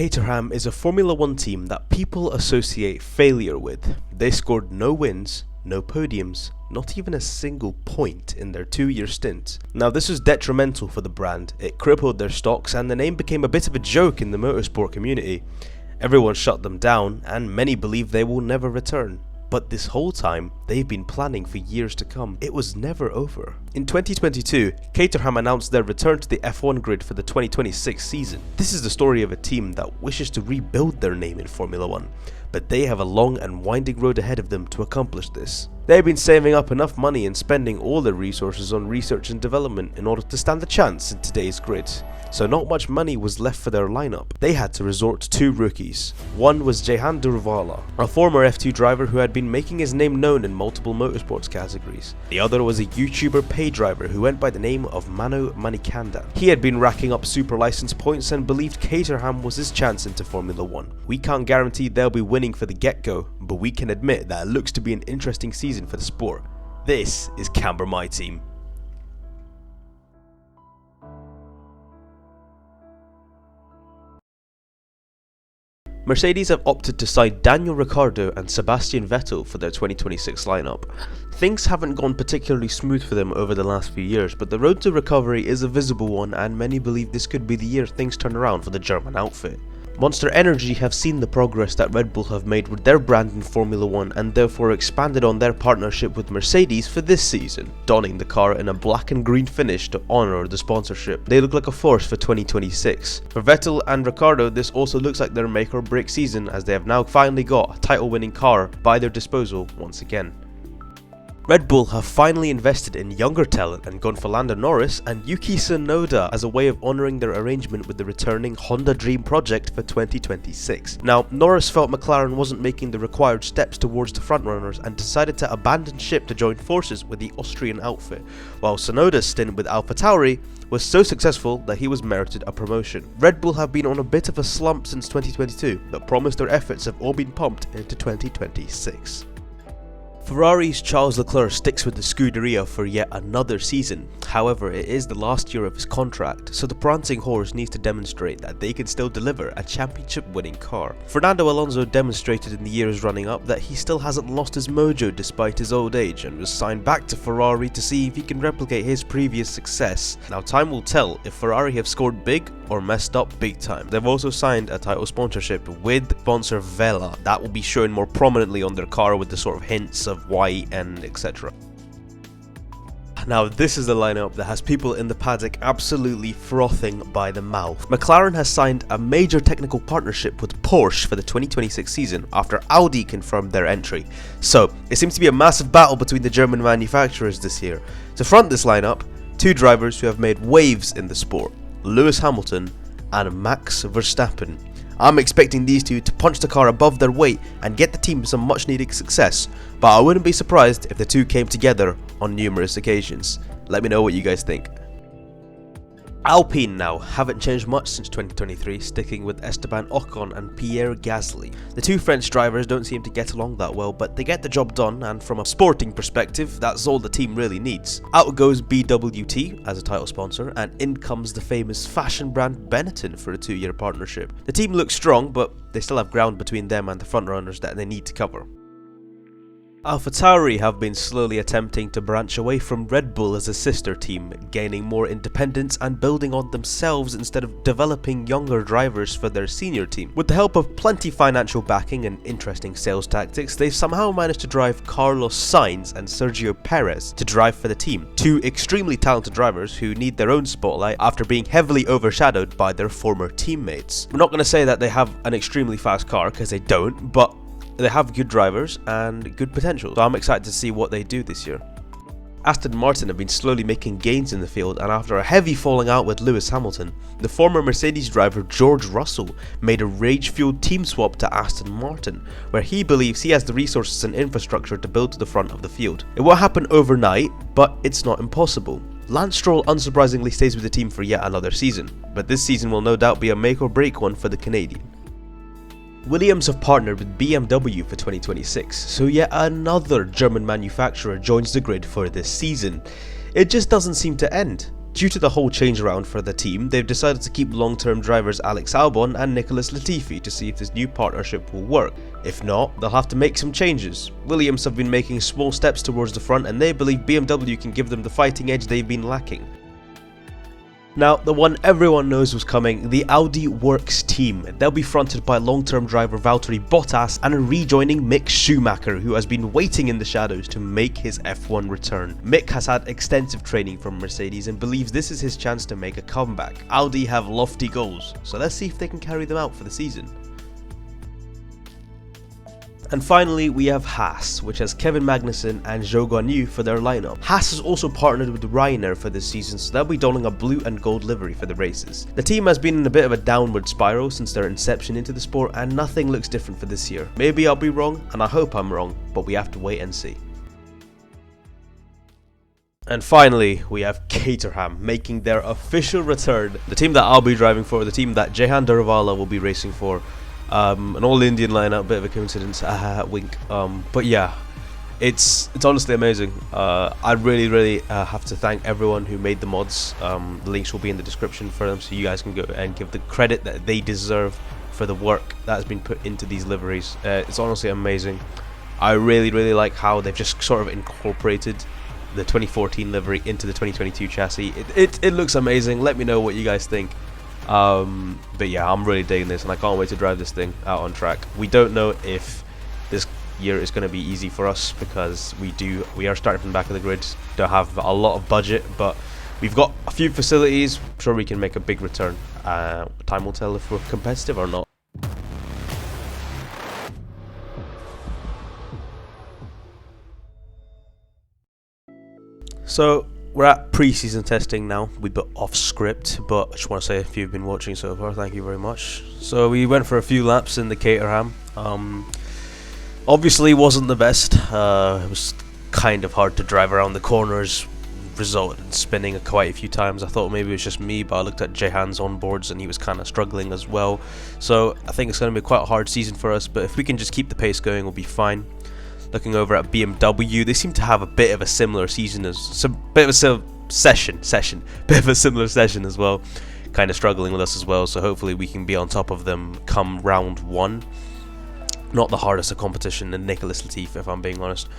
Caterham is a Formula 1 team that people associate failure with. They scored no wins, no podiums, not even a single point in their 2-year stint. Now this was detrimental for the brand. It crippled their stocks and the name became a bit of a joke in the motorsport community. Everyone shut them down and many believe they will never return. But this whole time, they've been planning for years to come. It was never over. In 2022, Caterham announced their return to the F1 grid for the 2026 season. This is the story of a team that wishes to rebuild their name in Formula 1, but they have a long and winding road ahead of them to accomplish this. They've been saving up enough money and spending all their resources on research and development in order to stand a chance in today's grid. So not much money was left for their lineup. They had to resort to 2 rookies. One was Jehan Durvala, a former F2 driver who had been making his name known in multiple motorsports categories. The other was a YouTuber pay driver who went by the name of Mano Manikanda. He had been racking up super license points and believed Caterham was his chance into Formula 1. We can't guarantee they'll be winning for the get-go, but we can admit that it looks to be an interesting season for the sport. This is Camber myTeam. Mercedes have opted to sign Daniel Ricciardo and Sebastian Vettel for their 2026 lineup. Things haven't gone particularly smooth for them over the last few years, but the road to recovery is a visible one and many believe this could be the year things turn around for the German outfit. Monster Energy have seen the progress that Red Bull have made with their brand in Formula 1 and therefore expanded on their partnership with Mercedes for this season, donning the car in a black and green finish to honour the sponsorship. They look like a force for 2026. For Vettel and Ricciardo, this also looks like their make or break season as they have now finally got a title winning car by their disposal once again. Red Bull have finally invested in younger talent and gone for Lando Norris and Yuki Tsunoda as a way of honouring their arrangement with the returning Honda Dream project for 2026. Now, Norris felt McLaren wasn't making the required steps towards the frontrunners and decided to abandon ship to join forces with the Austrian outfit, while Tsunoda's stint with AlphaTauri was so successful that he was merited a promotion. Red Bull have been on a bit of a slump since 2022, but promise their efforts have all been pumped into 2026. Ferrari's Charles Leclerc sticks with the Scuderia for yet another season. However, it is the last year of his contract, so the prancing horse needs to demonstrate that they can still deliver a championship-winning car. Fernando Alonso demonstrated in the years running up that he still hasn't lost his mojo despite his old age and was signed back to Ferrari to see if he can replicate his previous success. Now time will tell if Ferrari have scored big or messed up big time. They've also signed a title sponsorship with sponsor Vela that will be shown more prominently on their car with the sort of hints of white and etc. Now this is the lineup that has people in the paddock absolutely frothing by the mouth. McLaren has signed a major technical partnership with Porsche for the 2026 season after Audi confirmed their entry. So it seems to be a massive battle between the German manufacturers this year. To front this lineup, 2 drivers who have made waves in the sport, Lewis Hamilton and Max Verstappen. I'm expecting these two to punch the car above their weight and get the team some much needed success, but I wouldn't be surprised if the two came together on numerous occasions. Let me know what you guys think. Alpine now haven't changed much since 2023, sticking with Esteban Ocon and Pierre Gasly. The 2 French drivers don't seem to get along that well, but they get the job done, and from a sporting perspective, that's all the team really needs. Out goes BWT as a title sponsor, and in comes the famous fashion brand Benetton for a 2-year partnership. The team looks strong, but they still have ground between them and the frontrunners that they need to cover. AlphaTauri have been slowly attempting to branch away from Red Bull as a sister team, gaining more independence and building on themselves instead of developing younger drivers for their senior team. With the help of plenty financial backing and interesting sales tactics, they've somehow managed to drive Carlos Sainz and Sergio Perez to drive for the team, 2 extremely talented drivers who need their own spotlight after being heavily overshadowed by their former teammates. We're not going to say that they have an extremely fast car, because they don't, but they have good drivers and good potential, so I'm excited to see what they do this year. Aston Martin have been slowly making gains in the field, and after a heavy falling out with Lewis Hamilton, the former Mercedes driver George Russell made a rage-fueled team swap to Aston Martin, where he believes he has the resources and infrastructure to build to the front of the field. It won't happen overnight, but it's not impossible. Lance Stroll unsurprisingly stays with the team for yet another season, but this season will no doubt be a make or break one for the Canadian. Williams have partnered with BMW for 2026, so yet another German manufacturer joins the grid for this season. It just doesn't seem to end. Due to the whole change around for the team, they've decided to keep long-term drivers Alex Albon and Nicholas Latifi to see if this new partnership will work. If not, they'll have to make some changes. Williams have been making small steps towards the front, and they believe BMW can give them the fighting edge they've been lacking. Now, the one everyone knows was coming, the Audi Works team. They'll be fronted by long-term driver Valtteri Bottas and a rejoining Mick Schumacher, who has been waiting in the shadows to make his F1 return. Mick has had extensive training from Mercedes and believes this is his chance to make a comeback. Audi have lofty goals, so let's see if they can carry them out for the season. And finally, we have Haas, which has Kevin Magnussen and Zhou Guanyu for their lineup. Haas has also partnered with Ryanair for this season, so they'll be donning a blue and gold livery for the races. The team has been in a bit of a downward spiral since their inception into the sport, and nothing looks different for this year. Maybe I'll be wrong, and I hope I'm wrong, but we have to wait and see. And finally, we have Caterham making their official return. The team that I'll be driving for, the team that Jehan Durvala will be racing for. An all-Indian lineup, bit of a coincidence, wink. But yeah, it's honestly amazing. I really have to thank everyone who made the mods. The links will be in the description for them, so you guys can go and give the credit that they deserve for the work that has been put into these liveries. It's honestly amazing. I really like how they've just sort of incorporated the 2014 livery into the 2022 chassis. It looks amazing. Let me know what you guys think. But yeah, I'm really digging this, and I can't wait to drive this thing out on track. We don't know if this year is going to be easy for us, because we are starting from the back of the grid, don't have a lot of budget, but we've got a few facilities. I'm sure we can make a big return. Time will tell if we're competitive or not. So we're at pre-season testing now. We bit off script, but I just want to say, if you've been watching so far, thank you very much. So we went for a few laps in the Caterham. Obviously wasn't the best. It was kind of hard to drive around the corners, resulted in spinning quite a few times. I thought maybe it was just me, but I looked at Jehan's onboards and he was kind of struggling as well. So I think it's going to be quite a hard season for us, but if we can just keep the pace going, we'll be fine. Looking over at BMW, they seem to have a bit of a similar season as bit of a similar session as well. Kind of struggling with us as well, so hopefully we can be on top of them come round 1. Not the hardest of competition than Nicholas Latifi, if I'm being honest.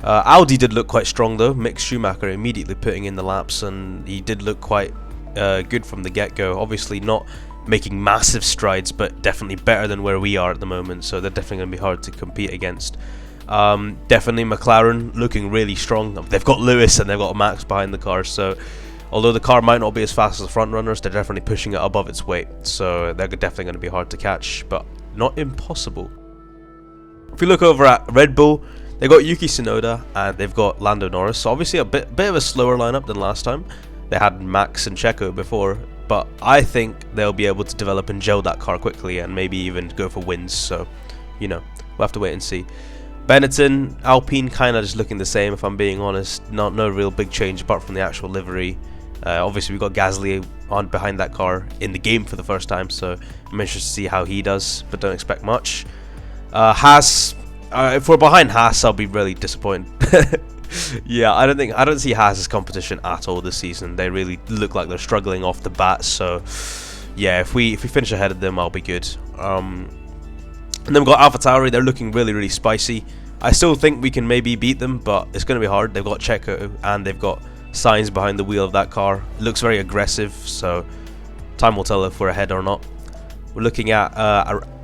Audi did look quite strong though. Mick Schumacher immediately putting in the laps, and he did look quite good from the get-go. Obviously not making massive strides, but definitely better than where we are at the moment, so they're definitely going to be hard to compete against. Definitely McLaren looking really strong. They've got Lewis and they've got Max behind the car, so although the car might not be as fast as the front runners, they're definitely pushing it above its weight, so they're definitely going to be hard to catch, but not impossible. If we look over at Red Bull, they've got Yuki Tsunoda and they've got Lando Norris, so obviously a bit of a slower lineup than last time. They had Max and Checo before, but I think they'll be able to develop and gel that car quickly and maybe even go for wins, so you know, we'll have to wait and see. Benetton, Alpine kind of just looking the same, if I'm being honest. No real big change apart from the actual livery. Obviously we've got Gasly on behind that car in the game for the first time, so I'm interested to see how he does, but don't expect much. Haas, if we're behind Haas, I'll be really disappointed. Yeah, I don't see Haas as competition at all this season. They really look like they're struggling off the bat, so yeah, if we finish ahead of them, I'll be good. And then we've got AlphaTauri. They're looking really spicy. I still think we can maybe beat them, but it's going to be hard. They've got Checo and they've got Sainz behind the wheel of that car. It looks very aggressive, so time will tell if we're ahead or not. We're looking at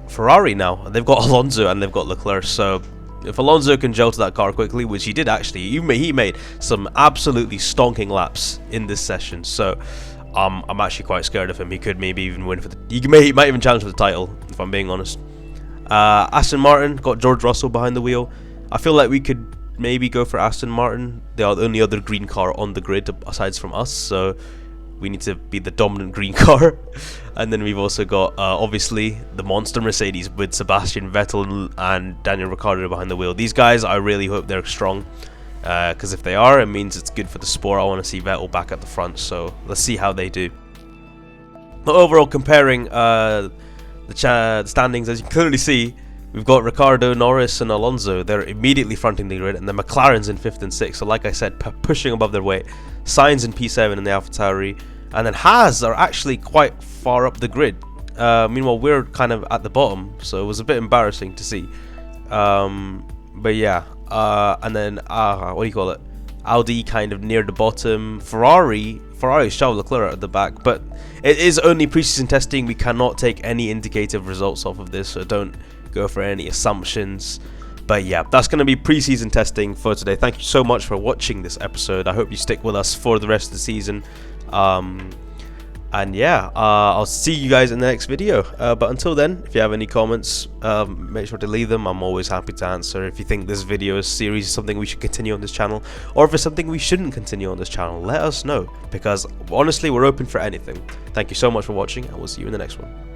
Ferrari now. They've got Alonso and they've got Leclerc, so if Alonso can gel to that car quickly, which he did actually, he made some absolutely stonking laps in this session, so I'm actually quite scared of him. He could maybe even win for he might even challenge for the title, if I'm being honest. Aston Martin got George Russell behind the wheel. I feel like we could maybe go for Aston Martin. They are the only other green car on the grid aside from us, so we need to be the dominant green car. And then we've also got obviously the monster Mercedes with Sebastian Vettel and Daniel Ricciardo behind the wheel. These guys, I really hope they're strong, because if they are, it means it's good for the sport. I want to see Vettel back at the front, so let's see how they do. But overall, comparing the standings, as you can clearly see, We've got Ricardo, Norris and Alonso. They're immediately fronting the grid, and the McLaren's in 5th and 6th. So like I said, pushing above their weight. Sainz in P7 in the AlphaTauri. And then Haas are actually quite far up the grid. Meanwhile, we're kind of at the bottom. So it was a bit embarrassing to see. But yeah. And then, what do you call it? Audi kind of near the bottom. Ferrari's Charles Leclerc at the back. But it is only pre-season testing. We cannot take any indicative results off of this. So don't go for any assumptions. But yeah, that's going to be pre-season testing for today. Thank you so much for watching this episode. I hope you stick with us for the rest of the season. And yeah, I'll see you guys in the next video. But until then, if you have any comments, make sure to leave them. I'm always happy to answer. If you think this video series is something we should continue on this channel, or if it's something we shouldn't continue on this channel, let us know. Because honestly, we're open for anything. Thank you so much for watching, and we'll see you in the next one.